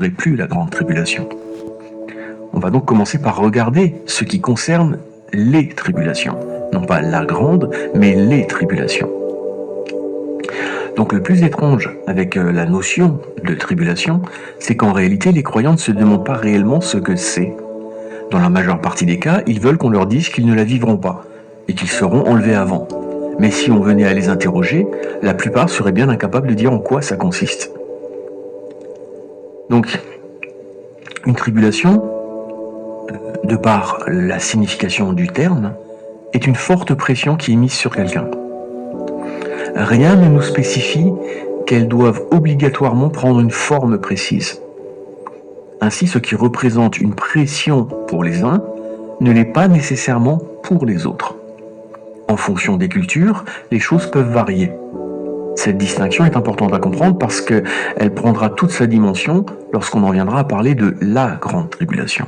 plus la grande tribulation. On va donc commencer par regarder ce qui concerne les tribulations. Non pas la grande, mais les tribulations. Donc le plus étrange avec la notion de tribulation, c'est qu'en réalité, les croyants ne se demandent pas réellement ce que c'est. Dans la majeure partie des cas, ils veulent qu'on leur dise qu'ils ne la vivront pas et qu'ils seront enlevés avant. Mais si on venait à les interroger, la plupart seraient bien incapables de dire en quoi ça consiste. Donc, une tribulation, de par la signification du terme, est une forte pression qui est mise sur quelqu'un. Rien ne nous spécifie qu'elles doivent obligatoirement prendre une forme précise. Ainsi, ce qui représente une pression pour les uns ne l'est pas nécessairement pour les autres. En fonction des cultures, les choses peuvent varier. Cette distinction est importante à comprendre parce qu'elle prendra toute sa dimension lorsqu'on en viendra à parler de la grande tribulation.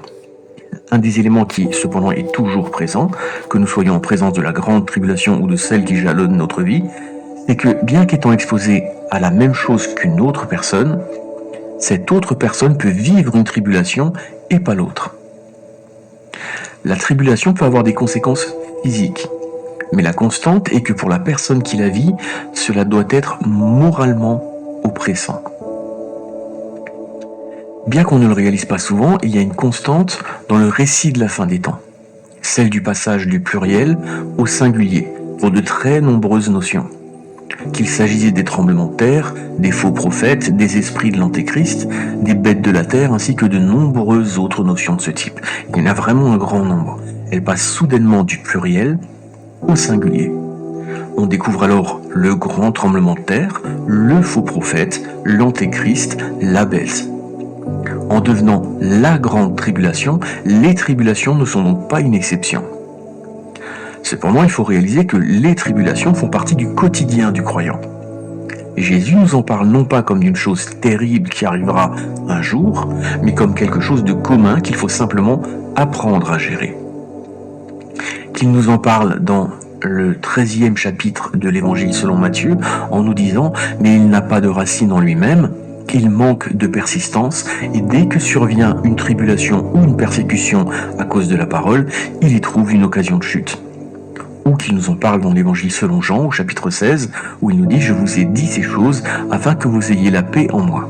Un des éléments qui, cependant, est toujours présent, que nous soyons en présence de la grande tribulation ou de celle qui jalonne notre vie, c'est que, bien qu'étant exposé à la même chose qu'une autre personne, cette autre personne peut vivre une tribulation et pas l'autre. La tribulation peut avoir des conséquences physiques, mais la constante est que pour la personne qui la vit, cela doit être moralement oppressant. Bien qu'on ne le réalise pas souvent, il y a une constante dans le récit de la fin des temps, celle du passage du pluriel au singulier, pour de très nombreuses notions. Qu'il s'agisse des tremblements de terre, des faux prophètes, des esprits de l'antéchrist, des bêtes de la terre, ainsi que de nombreuses autres notions de ce type. Il y en a vraiment un grand nombre. Elles passent soudainement du pluriel au singulier. On découvre alors le grand tremblement de terre, le faux prophète, l'antéchrist, la bête. En devenant la grande tribulation, les tribulations ne sont donc pas une exception. Cependant, il faut réaliser que les tribulations font partie du quotidien du croyant. Jésus nous en parle non pas comme d'une chose terrible qui arrivera un jour, mais comme quelque chose de commun qu'il faut simplement apprendre à gérer. Qu'il nous en parle dans le 13e chapitre de l'Évangile selon Matthieu, en nous disant « Mais il n'a pas de racine en lui-même », il manque de persistance, et dès que survient une tribulation ou une persécution à cause de la parole, il y trouve une occasion de chute. Ou qu'il nous en parle dans l'Évangile selon Jean, au chapitre 16, où il nous dit « Je vous ai dit ces choses afin que vous ayez la paix en moi.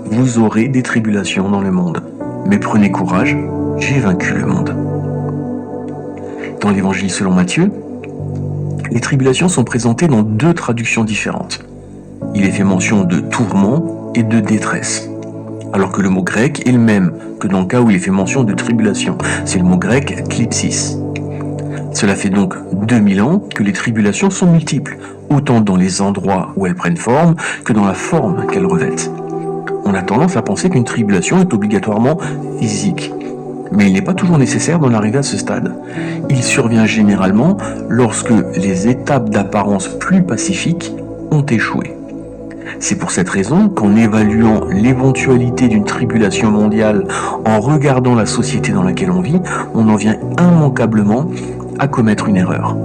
Vous aurez des tribulations dans le monde, mais prenez courage, j'ai vaincu le monde. » Dans l'Évangile selon Matthieu, les tribulations sont présentées dans deux traductions différentes. Il est fait mention de tourment et de détresse, alors que le mot grec est le même que dans le cas où il est fait mention de tribulation. C'est le mot grec klipsis. Cela fait donc 2000 ans que les tribulations sont multiples, autant dans les endroits où elles prennent forme que dans la forme qu'elles revêtent. On a tendance à penser qu'une tribulation est obligatoirement physique, mais il n'est pas toujours nécessaire d'en arriver à ce stade. Il survient généralement lorsque les étapes d'apparence plus pacifiques ont échoué. C'est pour cette raison qu'en évaluant l'éventualité d'une tribulation mondiale, en regardant la société dans laquelle on vit, on en vient immanquablement à commettre une erreur.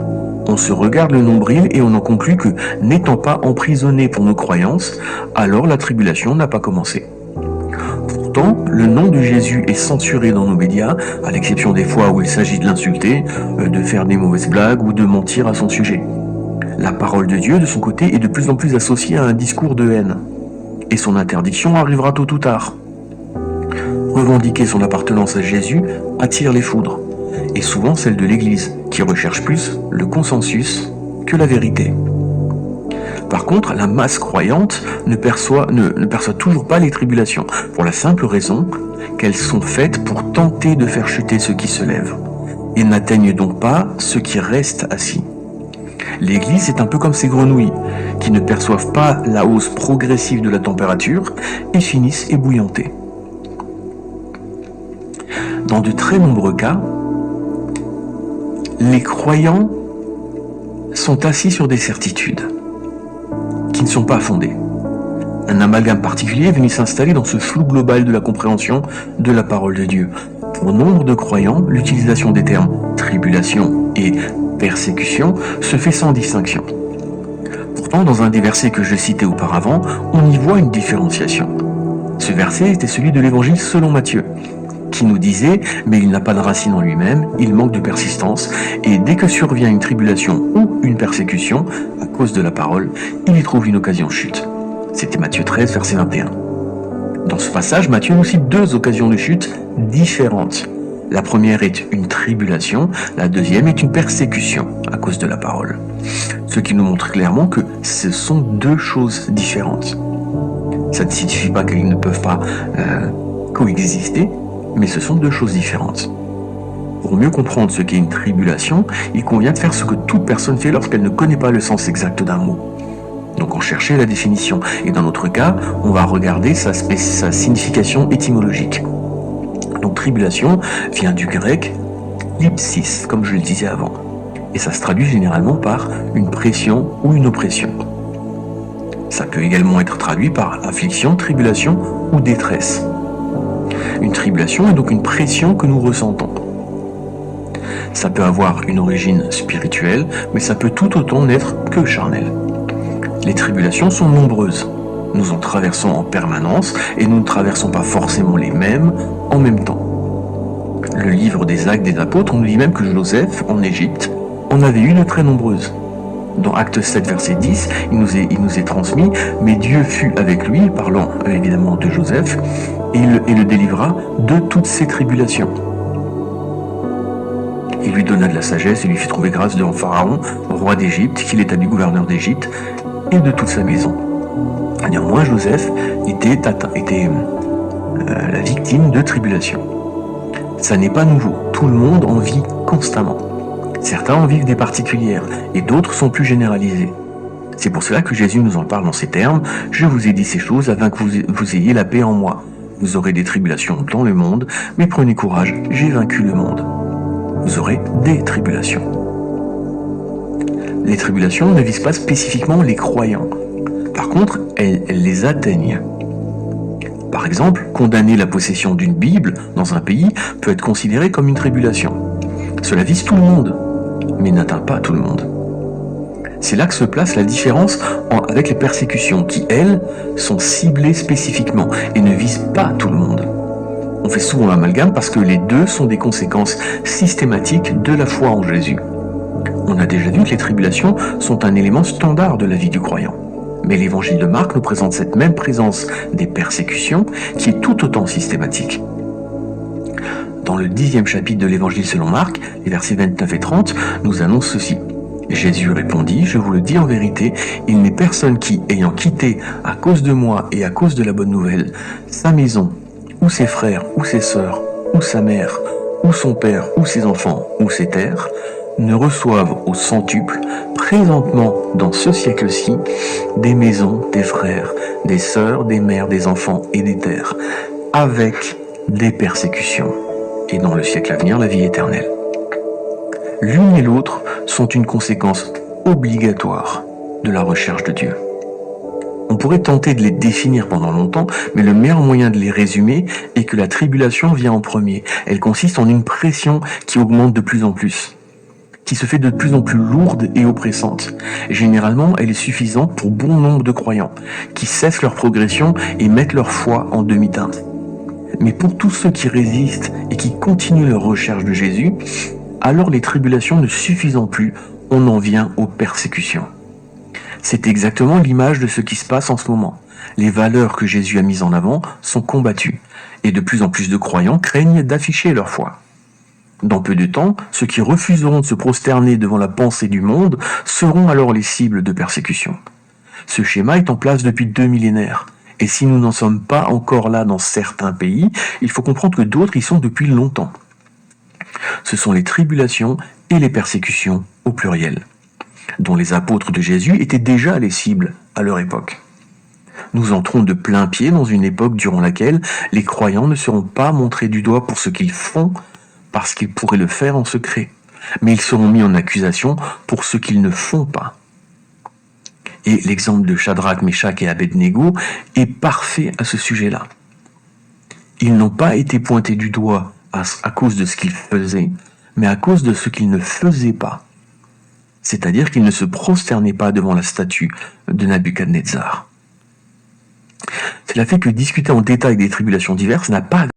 On se regarde le nombril et on en conclut que, n'étant pas emprisonné pour nos croyances, alors la tribulation n'a pas commencé. Pourtant, le nom de Jésus est censuré dans nos médias, à l'exception des fois où il s'agit de l'insulter, de faire des mauvaises blagues ou de mentir à son sujet. La parole de Dieu, de son côté, est de plus en plus associée à un discours de haine. Et son interdiction arrivera tôt ou tard. Revendiquer son appartenance à Jésus attire les foudres, et souvent celle de l'Église, qui recherche plus le consensus que la vérité. Par contre, la masse croyante ne perçoit toujours pas les tribulations, pour la simple raison qu'elles sont faites pour tenter de faire chuter ceux qui se lèvent, et n'atteignent donc pas ceux qui restent assis. L'Église est un peu comme ces grenouilles, qui ne perçoivent pas la hausse progressive de la température et finissent ébouillantées. Dans de très nombreux cas, les croyants sont assis sur des certitudes qui ne sont pas fondées. Un amalgame particulier est venu s'installer dans ce flou global de la compréhension de la parole de Dieu. Pour nombre de croyants, l'utilisation des termes tribulation et persécution se fait sans distinction. Pourtant, dans un des versets que je citais auparavant, on y voit une différenciation. Ce verset était celui de l'évangile selon Matthieu, qui nous disait « Mais il n'a pas de racine en lui-même, il manque de persistance, et dès que survient une tribulation ou une persécution, à cause de la parole, il y trouve une occasion de chute. » C'était Matthieu 13, verset 21. Dans ce passage, Matthieu nous cite deux occasions de chute différentes. La première est une tribulation, la deuxième est une persécution à cause de la parole. Ce qui nous montre clairement que ce sont deux choses différentes. Ça ne signifie pas qu'ils ne peuvent pas coexister, mais ce sont deux choses différentes. Pour mieux comprendre ce qu'est une tribulation, il convient de faire ce que toute personne fait lorsqu'elle ne connaît pas le sens exact d'un mot. Donc en chercher la définition. Et dans notre cas, on va regarder sa signification étymologique. Donc tribulation vient du grec lipsis, comme je le disais avant. Et ça se traduit généralement par une pression ou une oppression. Ça peut également être traduit par affliction, tribulation ou détresse. Une tribulation est donc une pression que nous ressentons. Ça peut avoir une origine spirituelle, mais ça peut tout autant n'être que charnel. Les tribulations sont nombreuses. Nous en traversons en permanence et nous ne traversons pas forcément les mêmes en même temps. Le livre des Actes des Apôtres, on nous dit même que Joseph, en Égypte, en avait eu de très nombreuses. Dans Acte 7, verset 10, il nous est transmis « Mais Dieu fut avec lui », parlant évidemment de Joseph, et le délivra de toutes ses tribulations. Il lui donna de la sagesse et lui fit trouver grâce devant Pharaon, roi d'Égypte, qu'il établit gouverneur d'Égypte, et de toute sa maison. Néanmoins, Joseph était la victime de tribulations. Ça n'est pas nouveau, tout le monde en vit constamment. Certains en vivent des particulières, et d'autres sont plus généralisées. C'est pour cela que Jésus nous en parle dans ces termes. « Je vous ai dit ces choses afin que vous ayez la paix en moi. Vous aurez des tribulations dans le monde, mais prenez courage, j'ai vaincu le monde. » Vous aurez des tribulations. Les tribulations ne visent pas spécifiquement les croyants. Par contre, elles les atteignent. Par exemple, condamner la possession d'une Bible dans un pays peut être considéré comme une tribulation. Cela vise tout le monde, mais n'atteint pas tout le monde. C'est là que se place la différence avec les persécutions qui, elles, sont ciblées spécifiquement et ne visent pas tout le monde. On fait souvent l'amalgame parce que les deux sont des conséquences systématiques de la foi en Jésus. On a déjà vu que les tribulations sont un élément standard de la vie du croyant. Mais l'évangile de Marc nous présente cette même présence des persécutions qui est tout autant systématique. Dans le 10e chapitre de l'évangile selon Marc, les versets 29 et 30, nous annonce ceci. Jésus répondit, « Je vous le dis en vérité, il n'est personne qui, ayant quitté à cause de moi et à cause de la bonne nouvelle, sa maison, ou ses frères, ou ses sœurs, ou sa mère, ou son père, ou ses enfants, ou ses terres, ne reçoivent au centuple, présentement dans ce siècle-ci, des maisons, des frères, des sœurs, des mères, des enfants et des terres, avec des persécutions, et dans le siècle à venir, la vie éternelle. » L'une et l'autre sont une conséquence obligatoire de la recherche de Dieu. On pourrait tenter de les définir pendant longtemps, mais le meilleur moyen de les résumer est que la tribulation vient en premier. Elle consiste en une pression qui augmente de plus en plus, qui se fait de plus en plus lourde et oppressante. Généralement, elle est suffisante pour bon nombre de croyants, qui cessent leur progression et mettent leur foi en demi-teinte. Mais pour tous ceux qui résistent et qui continuent leur recherche de Jésus, alors les tribulations ne suffisant plus, on en vient aux persécutions. C'est exactement l'image de ce qui se passe en ce moment. Les valeurs que Jésus a mises en avant sont combattues, et de plus en plus de croyants craignent d'afficher leur foi. Dans peu de temps, ceux qui refuseront de se prosterner devant la pensée du monde seront alors les cibles de persécution. Ce schéma est en place depuis 2 millénaires. Et si nous n'en sommes pas encore là dans certains pays, il faut comprendre que d'autres y sont depuis longtemps. Ce sont les tribulations et les persécutions au pluriel, dont les apôtres de Jésus étaient déjà les cibles à leur époque. Nous entrons de plein pied dans une époque durant laquelle les croyants ne seront pas montrés du doigt pour ce qu'ils font, parce qu'ils pourraient le faire en secret, mais ils seront mis en accusation pour ce qu'ils ne font pas. Et l'exemple de Shadrach, Meshach et Abednego est parfait à ce sujet-là. Ils n'ont pas été pointés du doigt à cause de ce qu'ils faisaient, mais à cause de ce qu'ils ne faisaient pas. C'est-à-dire qu'ils ne se prosternaient pas devant la statue de Nabuchodonosor. Cela fait que discuter en détail des tribulations diverses n'a pas